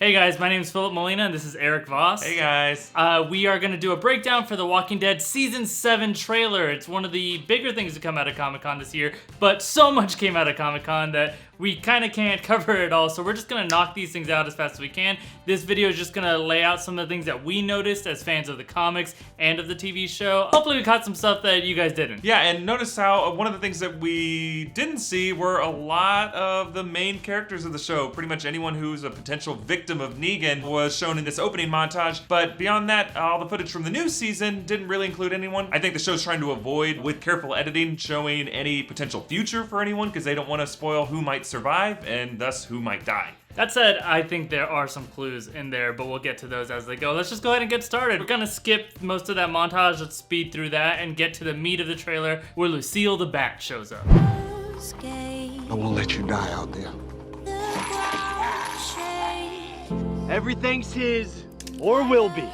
Hey guys, my name is Philip Molina and this is Eric Voss. Hey guys. We are going to do a breakdown for The Walking Dead Season 7 trailer. It's one of the bigger things to come out of Comic-Con this year, but so much came out of Comic-Con that we kind of can't cover it all, so we're just going to knock these things out as fast as we can. This video is just going to lay out some of the things that we noticed as fans of the comics and of the TV show. Hopefully we caught some stuff that you guys didn't. Yeah, and notice how one of the things that we didn't see were a lot of the main characters of the show. Pretty much anyone who's a potential victim of Negan was shown in this opening montage, but beyond that, all the footage from the new season didn't really include anyone. I think the show's trying to avoid, with careful editing, showing any potential future for anyone because they don't want to spoil who might survive and thus who might die. That said, I think there are some clues in there, but we'll get to those as they go. Let's just go ahead and get started. We're gonna skip most of that montage, let's speed through that and get to the meat of the trailer where Lucille the Bat shows up. I won't let you die out there. Everything's his, or will be.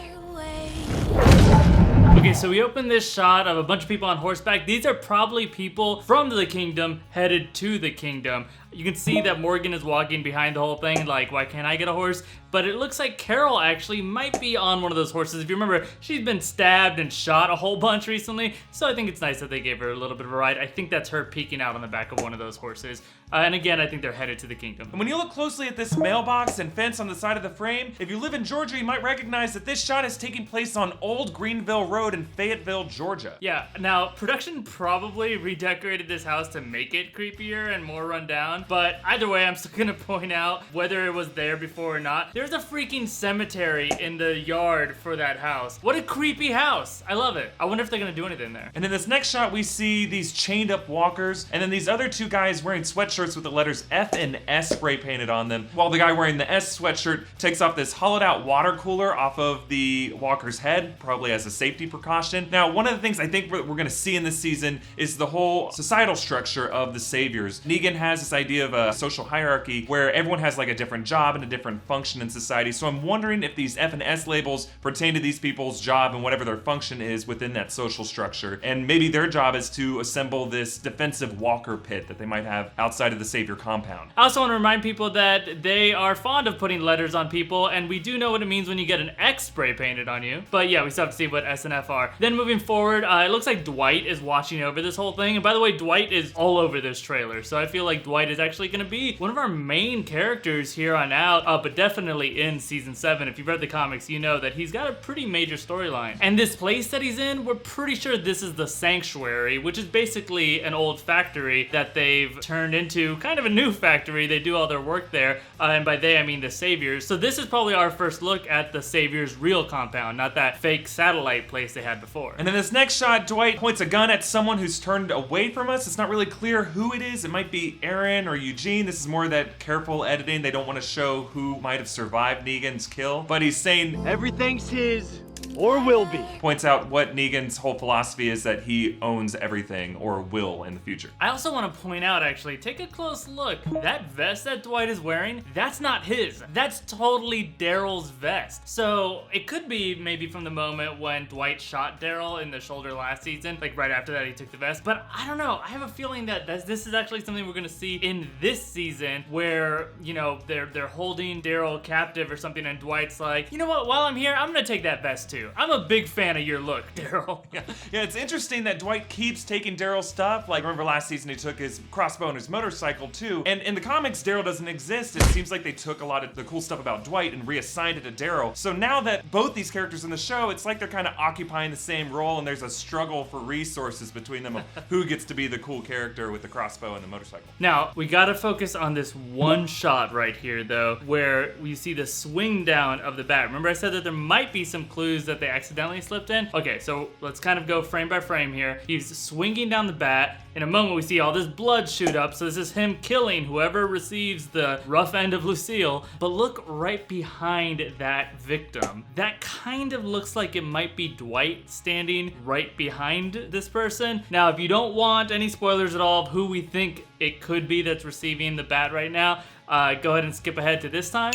Okay, so we open this shot of a bunch of people on horseback. These are probably people from the kingdom headed to the kingdom. You can see that Morgan is walking behind the whole thing, like, why can't I get a horse? But it looks like Carol actually might be on one of those horses. If you remember, she's been stabbed and shot a whole bunch recently, so I think it's nice that they gave her a little bit of a ride. I think that's her peeking out on the back of one of those horses. And again, I think they're headed to the kingdom. And when you look closely at this mailbox and fence on the side of the frame, if you live in Georgia, you might recognize that this shot is taking place on Old Greenville Road in Fayetteville, Georgia. Yeah, now, production probably redecorated this house to make it creepier and more run down, but either way, I'm still gonna point out whether it was there before or not. There's a freaking cemetery in the yard for that house. What a creepy house. I love it. I wonder if they're gonna do anything there. And in this next shot, we see these chained up walkers, and then these other two guys wearing sweatshirts with the letters F and S spray painted on them, while the guy wearing the S sweatshirt takes off this hollowed out water cooler off of the walker's head, probably as a safety precaution. Now, one of the things I think we're gonna see in this season is the whole societal structure of the saviors. Negan has this idea of a social hierarchy where everyone has like a different job and a different function in society. So I'm wondering if these F and S labels pertain to these people's job and whatever their function is within that social structure. And maybe their job is to assemble this defensive walker pit that they might have outside of the savior compound. I also want to remind people that they are fond of putting letters on people, and we do know what it means when you get an X spray painted on you. But yeah, we still have to see what S and F are. Then moving forward, it looks like Dwight is watching over this whole thing. And by the way, Dwight is all over this trailer. So I feel like Dwight is actually going to be one of our main characters here on out, but definitely in season 7. If you've read the comics, you know that he's got a pretty major storyline. And this place that he's in, we're pretty sure this is the Sanctuary, which is basically an old factory that they've turned into kind of a new factory. They do all their work there, and by they I mean the Saviors. So this is probably our first look at the Saviors' real compound, not that fake satellite place they had before. And in this next shot, Dwight points a gun at someone who's turned away from us. It's not really clear who it is. It might be Aaron or Eugene. This is more that careful editing. They don't want to show who might have survived Negan's kill, but he's saying Everything's his, or will be. Points out what Negan's whole philosophy is, that he owns everything, or will in the future. I also want to point out, actually, take a close look. That vest that Dwight is wearing, that's not his. That's totally Daryl's vest. So it could be maybe from the moment when Dwight shot Daryl in the shoulder last season, like right after that he took the vest. But I don't know, I have a feeling that this is actually something we're gonna see in this season where, you know, they're holding Daryl captive or something, and Dwight's like, you know what, while I'm here, I'm gonna take that vest too. I'm a big fan of your look, Daryl. Yeah, it's interesting that Dwight keeps taking Daryl's stuff. Like, remember last season he took his crossbow and his motorcycle too. And in the comics, Daryl doesn't exist. It seems like they took a lot of the cool stuff about Dwight and reassigned it to Daryl. So now that both these characters in the show, it's like they're kind of occupying the same role, and there's a struggle for resources between them of who gets to be the cool character with the crossbow and the motorcycle. Now, we gotta focus on this one shot right here, though, where we see the swing down of the bat. Remember I said that there might be some clues that they accidentally slipped in? Okay, so let's kind of go frame by frame here. He's swinging down the bat. In a moment, we see all this blood shoot up, so this is him killing whoever receives the rough end of Lucille. But look right behind that victim. That kind of looks like it might be Dwight standing right behind this person. Now, if you don't want any spoilers at all of who we think it could be that's receiving the bat right now, go ahead and skip ahead to this time.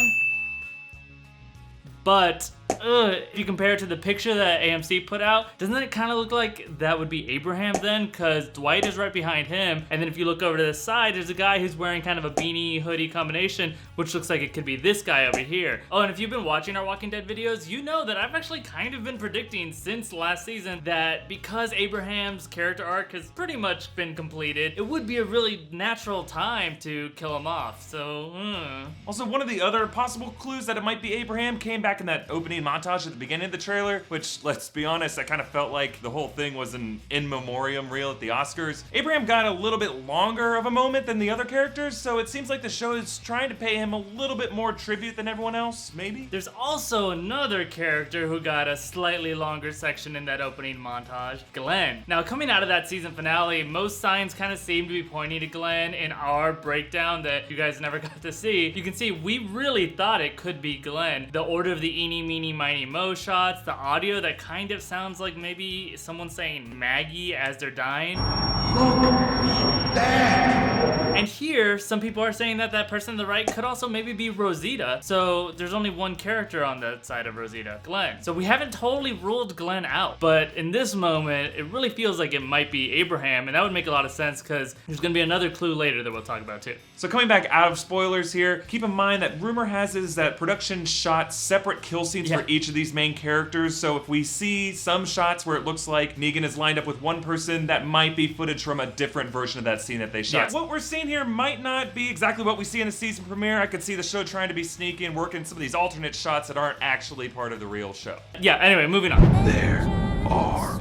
But if you compare it to the picture that AMC put out, doesn't it kind of look like that would be Abraham then? Because Dwight is right behind him, and then if you look over to the side, there's a guy who's wearing kind of a beanie hoodie combination, which looks like it could be this guy over here. Oh, and if you've been watching our Walking Dead videos, you know that I've actually kind of been predicting since last season that because Abraham's character arc has pretty much been completed, it would be a really natural time to kill him off. So, Also, one of the other possible clues that it might be Abraham came back in that opening montage at the beginning of the trailer, which, let's be honest, I kind of felt like the whole thing was an in memoriam reel at the Oscars. Abraham got a little bit longer of a moment than the other characters, so it seems like the show is trying to pay him a little bit more tribute than everyone else, maybe? there's also another character who got a slightly longer section in that opening montage, Glenn. Now, coming out of that season finale, most signs kind of seem to be pointing to Glenn. In our breakdown that you guys never got to see, you can see we really thought it could be Glenn. The order of the eeny, meeny, miny, mo shots, the audio that kind of sounds like maybe someone saying Maggie as they're dying. And here, some people are saying that that person on the right could also maybe be Rosita. So there's only one character on that side of Rosita, Glenn. So we haven't totally ruled Glenn out, but in this moment, it really feels like it might be Abraham, and that would make a lot of sense because there's gonna be another clue later that we'll talk about too. So coming back out of spoilers here, keep in mind that rumor has it is that production shot separate kill scenes for each of these main characters. So if we see some shots where it looks like Negan is lined up with one person, that might be footage from a different version of that scene that they shot. Yes. What we're seeing here might not be exactly what we see in the season premiere. I could see the show trying to be sneaky and working some of these alternate shots that aren't actually part of the real show. Yeah, anyway, moving on. There are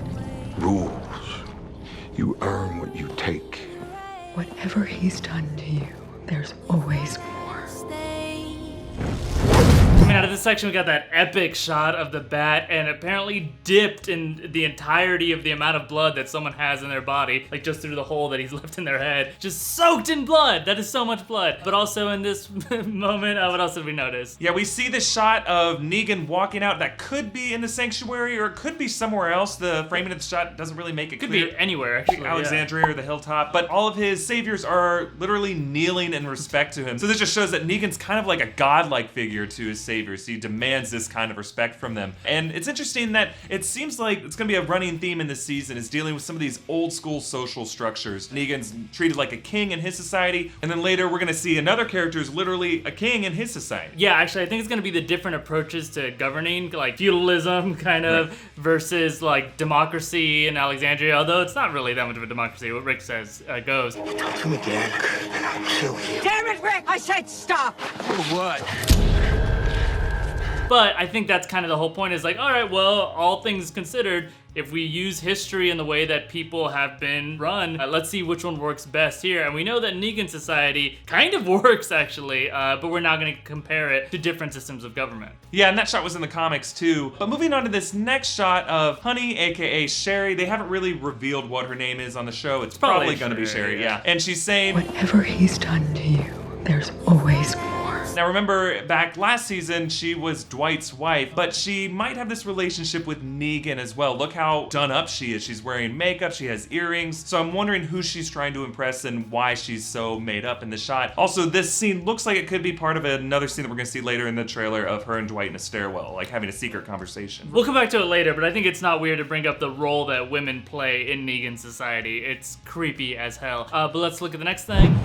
rules. You earn what you take. Whatever he's done to you, there's always more. Coming out of this section, we got that epic shot of the bat, and apparently dipped in the entirety of the amount of blood that someone has in their body, like just through the hole that he's left in their head. Just soaked in blood! That is so much blood. But also in this moment, what else did we notice? Yeah, we see the shot of Negan walking out that could be in the sanctuary or it could be somewhere else. The framing of the shot doesn't really make it Could clear. be anywhere, actually. Alexandria or the hilltop, but all of his saviors are literally kneeling in respect to him. So this just shows that Negan's kind of like a godlike figure to his saviors. He demands this kind of respect from them. And it's interesting that it seems like it's gonna be a running theme in this season is dealing with some of these old school social structures. Negan's treated like a king in his society, and then later we're gonna see another character who's literally a king in his society. Yeah, actually, I think it's gonna be the different approaches to governing, like feudalism, kind of, versus like democracy in Alexandria. Although it's not really that much of a democracy. What Rick says goes. Talk to me again, and I'll kill you. Damn it, Rick! I said stop! For what? But I think that's kind of the whole point is like, all right, well, all things considered, if we use history in the way that people have been run, let's see which one works best here. And we know that Negan society kind of works, actually, but we're not going to compare it to different systems of government. Yeah, and that shot was in the comics too. But moving on to this next shot of Honey, aka Sherry, they haven't really revealed what her name is on the show. It's probably gonna be Sherry, yeah. And she's saying, Whatever he's done to you, there's always more. now remember back last season, she was Dwight's wife, but she might have this relationship with Negan as well. Look how done up she is. She's wearing makeup, she has earrings. So I'm wondering who she's trying to impress and why she's so made up in the shot. Also, this scene looks like it could be part of another scene that we're gonna see later in the trailer of her and Dwight in a stairwell, like having a secret conversation. We'll come back to it later, but I think it's not weird to bring up the role that women play in Negan society. It's creepy as hell. But let's look at the next thing.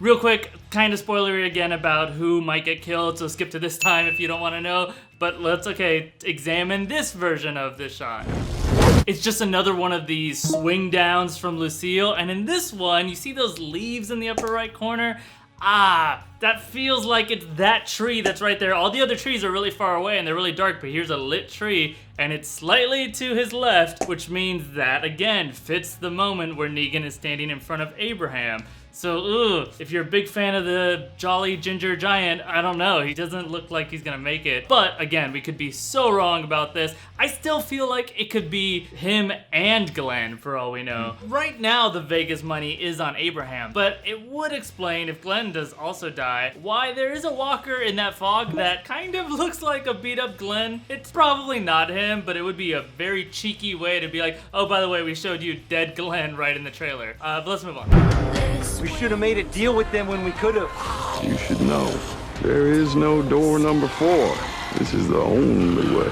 Real quick, kind of spoilery again about who might get killed, so skip to this time if you don't want to know. But let's, examine this version of this shot. It's just another one of these swing downs from Lucille, and in this one, you see those leaves in the upper right corner? Ah, that feels like it's that tree that's right there. All the other trees are really far away and they're really dark, but here's a lit tree and it's slightly to his left, which means that, again, fits the moment where Negan is standing in front of Abraham. So, if you're a big fan of the Jolly Ginger Giant, I don't know, he doesn't look like he's gonna make it. But again, we could be so wrong about this. I still feel like it could be him and Glenn for all we know. Right now, the Vegas money is on Abraham, but it would explain, if Glenn does also die, why there is a walker in that fog that kind of looks like a beat up Glenn. It's probably not him, but it would be a very cheeky way to be like, oh, by the way, we showed you dead Glenn right in the trailer. But let's move on. We should have made a deal with them when we could have. You should know, there is no door number 4. This is the only way.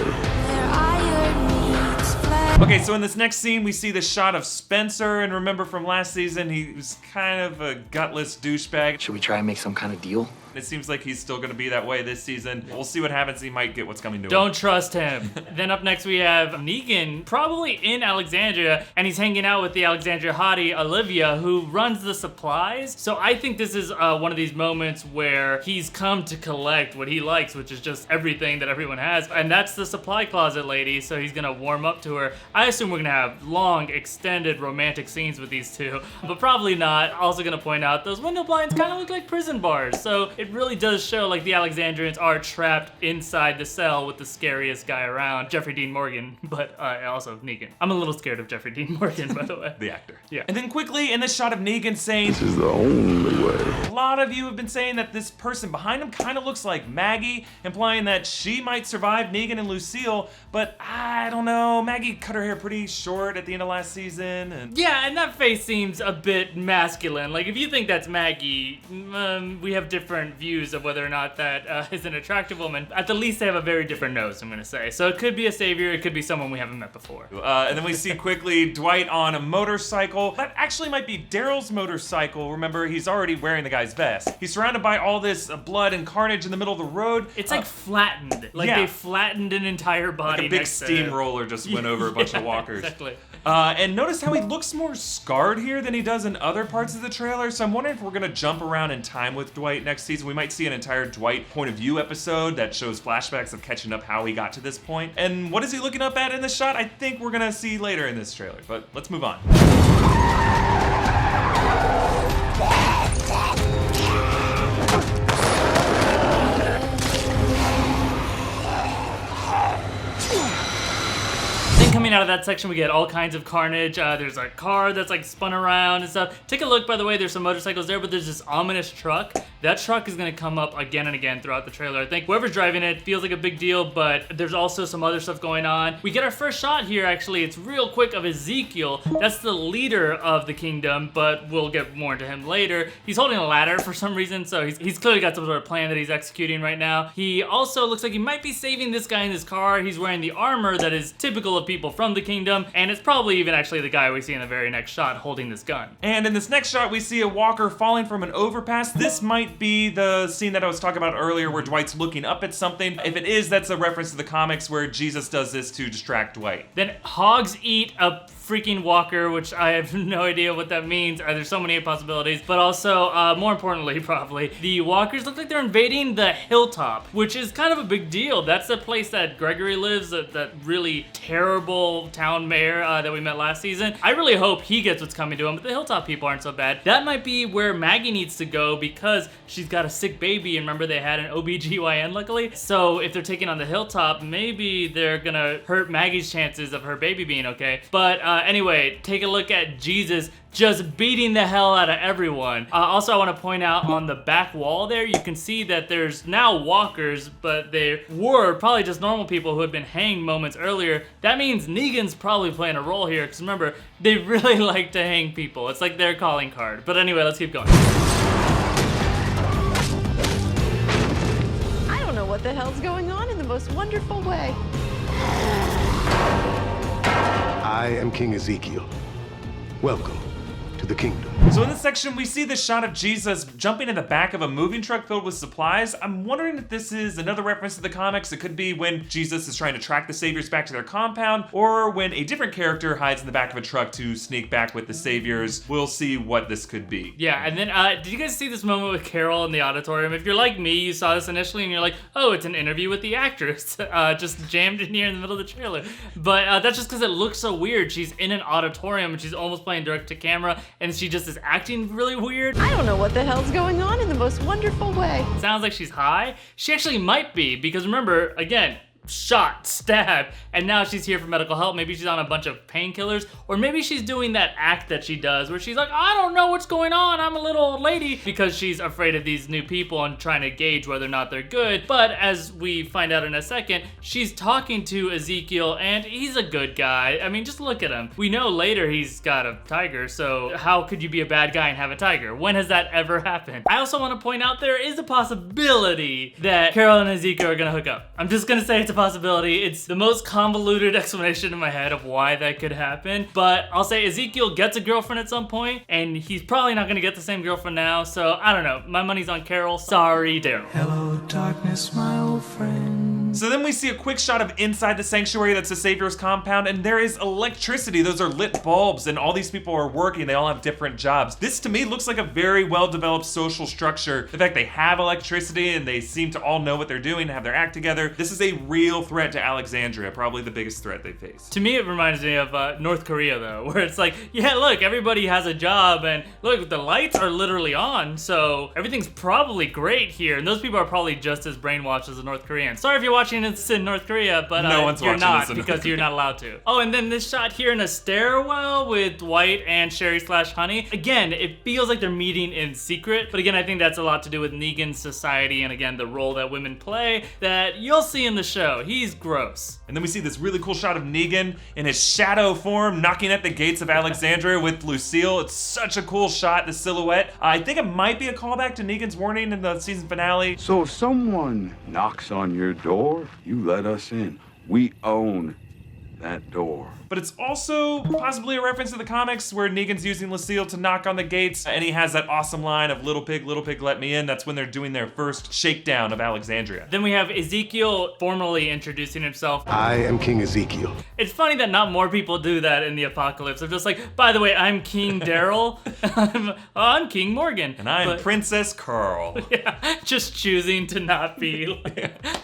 Okay, so in this next scene, we see the shot of Spencer, and remember from last season, he was kind of a gutless douchebag. Should we try and make some kind of deal? It seems like he's still gonna be that way this season. We'll see what happens. He might get what's coming to him. Don't trust him. Then up next we have Negan, probably in Alexandria, and he's hanging out with the Alexandria hottie, Olivia, who runs the supplies. So I think this is one of these moments where he's come to collect what he likes, which is just everything that everyone has. And that's the supply closet lady, so he's gonna warm up to her. I assume we're gonna have long, extended romantic scenes with these two, but probably not. Also gonna point out, those window blinds kind of look like prison bars, so it really does show like the Alexandrians are trapped inside the cell with the scariest guy around, Jeffrey Dean Morgan, but also Negan. I'm a little scared of Jeffrey Dean Morgan, by the way. The actor. Yeah. And then quickly, in this shot of Negan saying, This is the only way. a lot of you have been saying that this person behind him kind of looks like Maggie, implying that she might survive Negan and Lucille, but I don't know. Maggie cut her hair pretty short at the end of last season. And Yeah, and that face seems a bit masculine. Like, if you think that's Maggie, we have different views of whether or not that is an attractive woman. At the least, they have a very different nose, I'm gonna say. So it could be a savior, it could be someone we haven't met before. and then we see quickly Dwight on a motorcycle. That actually might be Daryl's motorcycle. Remember, he's already wearing the guy's vest. He's surrounded by all this blood and carnage in the middle of the road. It's like flattened. Like yeah. they flattened an entire body. Like a big next to him. steamroller just went over a bunch of walkers. Exactly. And notice how he looks more scarred here than he does in other parts of the trailer. So I'm wondering if we're gonna jump around in time with Dwight next season. We might see an entire Dwight point of view episode that shows flashbacks of catching up how he got to this point. And what is he looking up at in this shot? I think we're gonna see later in this trailer, but let's move on. Coming out of that section, we get all kinds of carnage. There's a car that's like spun around and stuff. Take a look, by the way, there's some motorcycles there, but there's this ominous truck. That truck is gonna come up again and again throughout the trailer. I think whoever's driving it feels like a big deal, but there's also some other stuff going on. We get our first shot here, actually. It's real quick of Ezekiel. That's the leader of the kingdom, but we'll get more into him later. He's holding a ladder for some reason, so he's clearly got some sort of plan that he's executing right now. He also looks like he might be saving this guy in his car. He's wearing the armor that is typical of people from the kingdom, and it's probably even actually the guy we see in the very next shot holding this gun. And in this next shot, we see a walker falling from an overpass. This might be the scene that I was talking about earlier where Dwight's looking up at something. If it is, that's a reference to the comics where Jesus does this to distract Dwight. Then hogs eat a freaking walker, which I have no idea what that means. There's so many possibilities, but also, more importantly, probably, the walkers look like they're invading the hilltop, which is kind of a big deal. That's the place that Gregory lives, that really terrible town mayor that we met last season. I really hope he gets what's coming to him, but the hilltop people aren't so bad. That might be where Maggie needs to go because she's got a sick baby, and remember they had an OBGYN luckily? So if they're taking on the hilltop, maybe they're gonna hurt Maggie's chances of her baby being okay. But anyway, take a look at Jesus just beating the hell out of everyone. Also, I want to point out on the back wall there, you can see that there's now walkers, but they were probably just normal people who had been hanged moments earlier. That means Negan's probably playing a role here, because remember, they really like to hang people. It's like their calling card. But anyway, let's keep going. I don't know what the hell's going on in the most wonderful way. I am King Ezekiel. Welcome to the kingdom. So in this section, we see the shot of Jesus jumping in the back of a moving truck filled with supplies. I'm wondering if this is another reference to the comics. It could be when Jesus is trying to track the saviors back to their compound, or when a different character hides in the back of a truck to sneak back with the saviors. We'll see what this could be. Yeah, and then did you guys see this moment with Carol in the auditorium? If you're like me, you saw this initially and you're like, oh, it's an interview with the actress, just jammed in here in the middle of the trailer. But that's just because it looks so weird. She's in an auditorium and she's almost playing direct to camera, and she just is acting really weird. I don't know what the hell's going on in the most wonderful way. Sounds like she's high. She actually might be, because remember, again, shot, stabbed, and now she's here for medical help. Maybe she's on a bunch of painkillers, or maybe she's doing that act that she does where she's like, I don't know what's going on, I'm a little old lady, because she's afraid of these new people and trying to gauge whether or not they're good. But as we find out in a second, she's talking to Ezekiel, and he's a good guy. I mean, just look at him. We know later he's got a tiger, so how could you be a bad guy and have a tiger? When has that ever happened? I also want to point out there is a possibility that Carol and Ezekiel are gonna hook up. I'm just gonna say it's a possibility. It's the most convoluted explanation in my head of why that could happen, but I'll say Ezekiel gets a girlfriend at some point, and he's probably not gonna get the same girlfriend now, so I don't know. My money's on Carol. Sorry, Daryl. Hello, darkness, my old friend. So then we see a quick shot of inside the sanctuary that's the Savior's compound, and there is electricity. Those are lit bulbs, and all these people are working. They all have different jobs. This, to me, looks like a very well-developed social structure. The fact they have electricity and they seem to all know what they're doing, have their act together. This is a real threat to Alexandria, probably the biggest threat they face. To me, it reminds me of North Korea, though, where it's like, yeah, look, everybody has a job, and look, the lights are literally on, so everything's probably great here, and those people are probably just as brainwashed as the North Koreans. Sorry if you're watching this in North Korea, but No one's you're watching not, this in North because you're not allowed to. Oh, and then this shot here in a stairwell with Dwight and Sherry/Honey. Again, it feels like they're meeting in secret, but again, I think that's a lot to do with Negan's society, and again, the role that women play that you'll see in the show. He's gross. And then we see this really cool shot of Negan in his shadow form knocking at the gates of Alexandria with Lucille. It's such a cool shot, the silhouette. I think it might be a callback to Negan's warning in the season finale. So if someone knocks on your door, you let us in. We own that door. But it's also possibly a reference to the comics where Negan's using Lucille to knock on the gates, and he has that awesome line of little pig, let me in. That's when they're doing their first shakedown of Alexandria. Then we have Ezekiel formally introducing himself. I am King Ezekiel. It's funny that not more people do that in the apocalypse. They're just like, by the way, I'm King Daryl. I'm King Morgan. And I'm Princess Carl. Yeah, just choosing to not be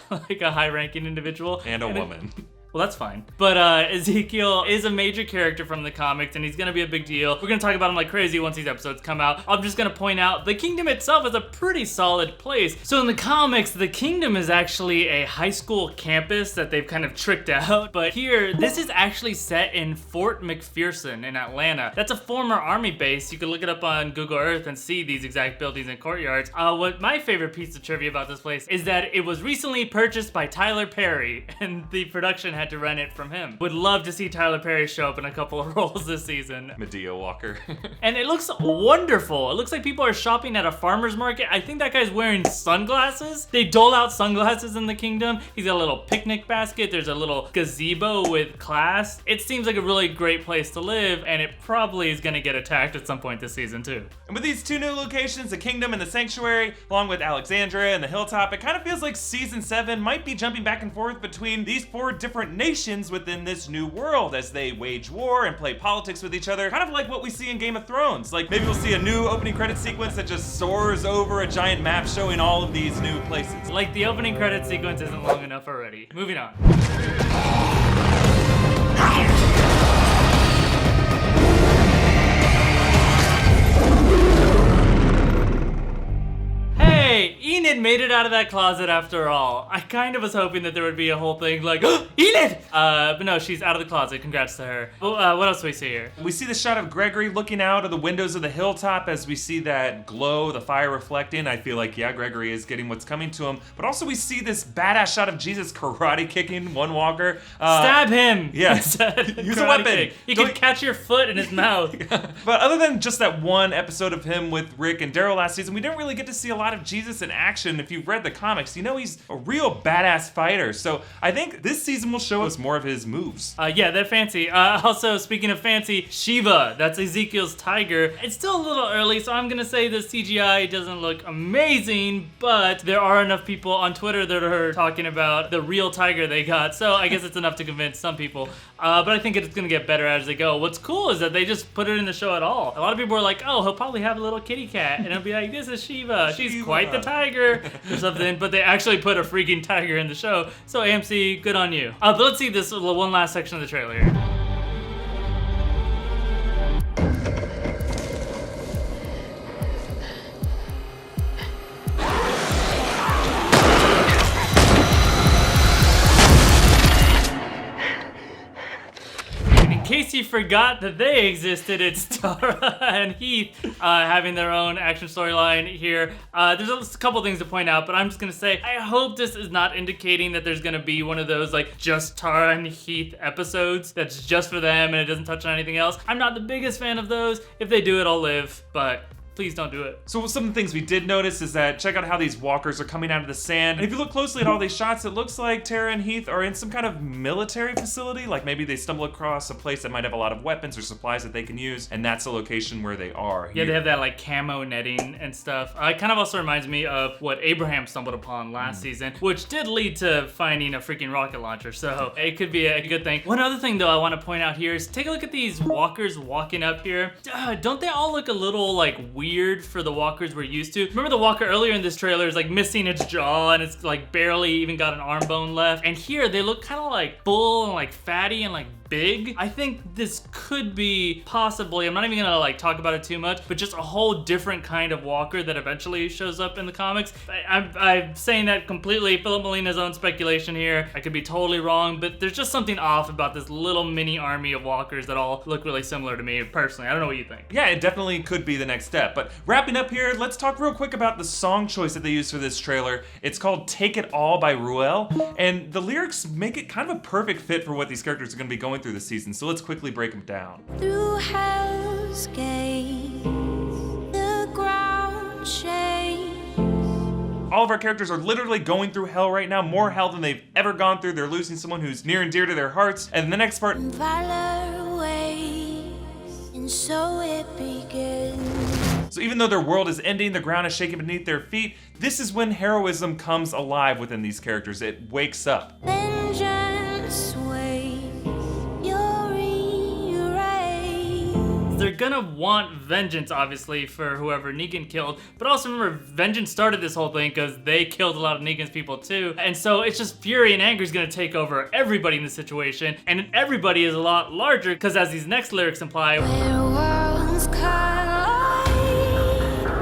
like a high-ranking individual. And a woman. Well, that's fine. But Ezekiel is a major character from the comics, and he's gonna be a big deal. We're gonna talk about him like crazy once these episodes come out. I'm just gonna point out the kingdom itself is a pretty solid place. So in the comics, the kingdom is actually a high school campus that they've kind of tricked out. But here, this is actually set in Fort McPherson in Atlanta. That's a former army base. You can look it up on Google Earth and see these exact buildings and courtyards. What my favorite piece of trivia about this place is that it was recently purchased by Tyler Perry, and the production had to rent it from him. Would love to see Tyler Perry show up in a couple of roles this season. Medea Walker. And it looks wonderful. It looks like people are shopping at a farmer's market. I think that guy's wearing sunglasses. They dole out sunglasses in the kingdom. He's got a little picnic basket. There's a little gazebo with class. It seems like a really great place to live, and it probably is gonna get attacked at some point this season too. And with these two new locations, the kingdom and the sanctuary, along with Alexandria and the hilltop, it kind of feels like season 7 might be jumping back and forth between these 4 different nations within this new world as they wage war and play politics with each other, kind of like what we see in Game of Thrones. Like maybe we'll see a new opening credit sequence that just soars over a giant map showing all of these new places. Like the opening credit sequence isn't long enough already. Moving on. Hey, Enid made it out of that closet after all. I kind of was hoping that there would be a whole thing like, oh, Enid! But no, she's out of the closet. Congrats to her. Well, what else do we see here? We see the shot of Gregory looking out of the windows of the hilltop as we see that glow, the fire reflecting. I feel like, yeah, Gregory is getting what's coming to him. But also we see this badass shot of Jesus karate kicking one walker. Stab him! Yes. Use a weapon. You can catch your foot in his mouth. But other than just that one episode of him with Rick and Daryl last season, we didn't really get to see a lot of Jesus in action. If you've read the comics, you know he's a real badass fighter. So I think this season will show us more of his moves. Yeah, they're fancy. Also, speaking of fancy, Shiva, that's Ezekiel's tiger. It's still a little early, so I'm gonna say the CGI doesn't look amazing, but there are enough people on Twitter that are talking about the real tiger they got, so I guess it's enough to convince some people. But I think it's gonna get better as they go. What's cool is that they just put it in the show at all. A lot of people are like, oh, he'll probably have a little kitty cat, and it'll be like, this is Shiva. She's quite the tiger, or something, but they actually put a freaking tiger in the show, so AMC, good on you. But let's see this one last section of the trailer here. case you forgot that they existed, it's Tara and Heath having their own action storyline here. There's a couple things to point out, but I'm just gonna say, I hope this is not indicating that there's gonna be one of those like just Tara and Heath episodes that's just for them and it doesn't touch on anything else. I'm not the biggest fan of those. If they do it, I'll live, but please don't do it. So some of the things we did notice is that check out how these walkers are coming out of the sand. And if you look closely at all these shots, it looks like Tara and Heath are in some kind of military facility. Like maybe they stumble across a place that might have a lot of weapons or supplies that they can use, and that's the location where they are. Yeah, they have that like camo netting and stuff. It kind of also reminds me of what Abraham stumbled upon last season, which did lead to finding a freaking rocket launcher. So it could be a good thing. One other thing though I want to point out here is take a look at these walkers walking up here. Don't they all look a little like weird for the walkers we're used to? Remember the walker earlier in this trailer is like missing its jaw and it's like barely even got an arm bone left. And here they look kind of like full and like fatty and like big. I think this could be possibly, I'm not even gonna like talk about it too much, but just a whole different kind of walker that eventually shows up in the comics. I'm saying that completely Philip Molina's own speculation here. I could be totally wrong, but there's just something off about this little mini army of walkers that all look really similar to me personally. I don't know what you think. Yeah, it definitely could be the next step. But wrapping up here, let's talk real quick about the song choice that they used for this trailer. It's called Take It All by Ruel, and the lyrics make it kind of a perfect fit for what these characters are gonna be going through this season, so let's quickly break them down. Through hell's gates, the ground shakes. All of our characters are literally going through hell right now, more hell than they've ever gone through. They're losing someone who's near and dear to their hearts. And the next part, Valor waits, and so it begins. so even though their world is ending, the ground is shaking beneath their feet, this is when heroism comes alive within these characters. It wakes up. Vengeance waits, you're erased. They're gonna want vengeance, obviously, for whoever Negan killed, but also remember, vengeance started this whole thing because they killed a lot of Negan's people too, and so it's just fury and anger is gonna take over everybody in the situation, and everybody is a lot larger because, as these next lyrics imply, Where worlds collide.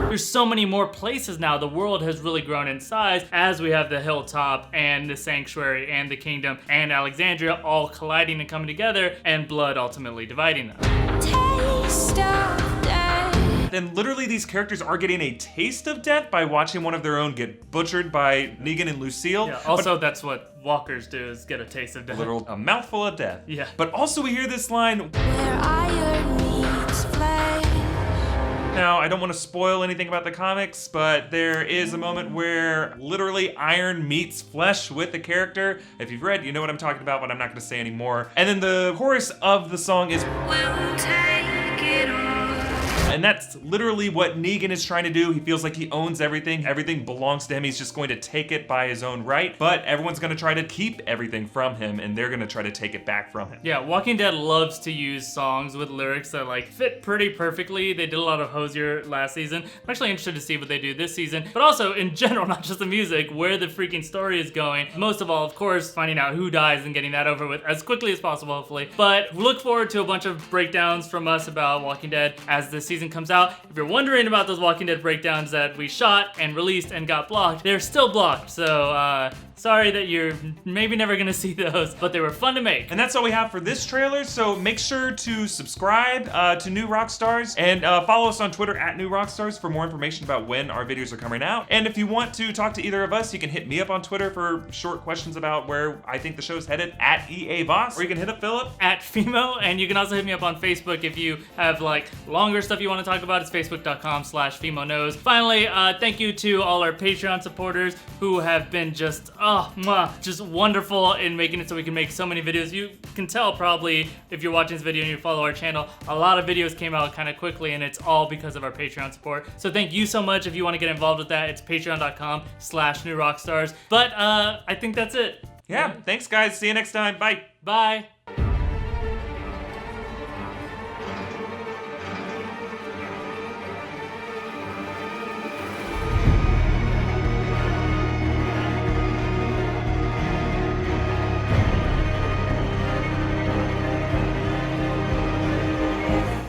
there's so many more places now. The world has really grown in size as we have the hilltop and the sanctuary and the kingdom and Alexandria all colliding and coming together, and blood ultimately dividing them. Taste of death. And literally these characters are getting a taste of death by watching one of their own get butchered by Negan and Lucille. Yeah, also that's what walkers do, is get a taste of death. A mouthful of death. Yeah. But also we hear this line, Where iron meets flesh. now, I don't want to spoil anything about the comics, but there is a moment where literally iron meets flesh with the character. If you've read, you know what I'm talking about, but I'm not going to say any more. And then the chorus of the song is, We'll take it all. and that's literally what Negan is trying to do. He feels like he owns everything. Everything belongs to him. He's just going to take it by his own right. But everyone's going to try to keep everything from him, and they're going to try to take it back from him. Yeah, Walking Dead loves to use songs with lyrics that like fit pretty perfectly. They did a lot of Hosier last season. I'm actually interested to see what they do this season, but also in general, not just the music, where the freaking story is going. Most of all, of course, finding out who dies and getting that over with as quickly as possible, hopefully. But look forward to a bunch of breakdowns from us about Walking Dead as the season comes out. If you're wondering about those Walking Dead breakdowns that we shot and released and got blocked, they're still blocked. So, sorry that you're maybe never gonna see those, but they were fun to make. And that's all we have for this trailer, so make sure to subscribe to New Rockstars and follow us on Twitter at New Rockstars for more information about when our videos are coming out. And if you want to talk to either of us, you can hit me up on Twitter for short questions about where I think the show's headed at EA Voss, or you can hit up Philip at FIMO, and you can also hit me up on Facebook if you have like longer stuff you want to talk about. It's facebook.com/FIMO knows. Finally, thank you to all our Patreon supporters who have been just wonderful in making it so we can make so many videos. You can tell probably if you're watching this video and you follow our channel, a lot of videos came out kind of quickly, and it's all because of our Patreon support. So thank you so much. If you want to get involved with that, it's patreon.com/newrockstars. But I think that's it. Yeah, thanks guys. See you next time. Bye. Bye.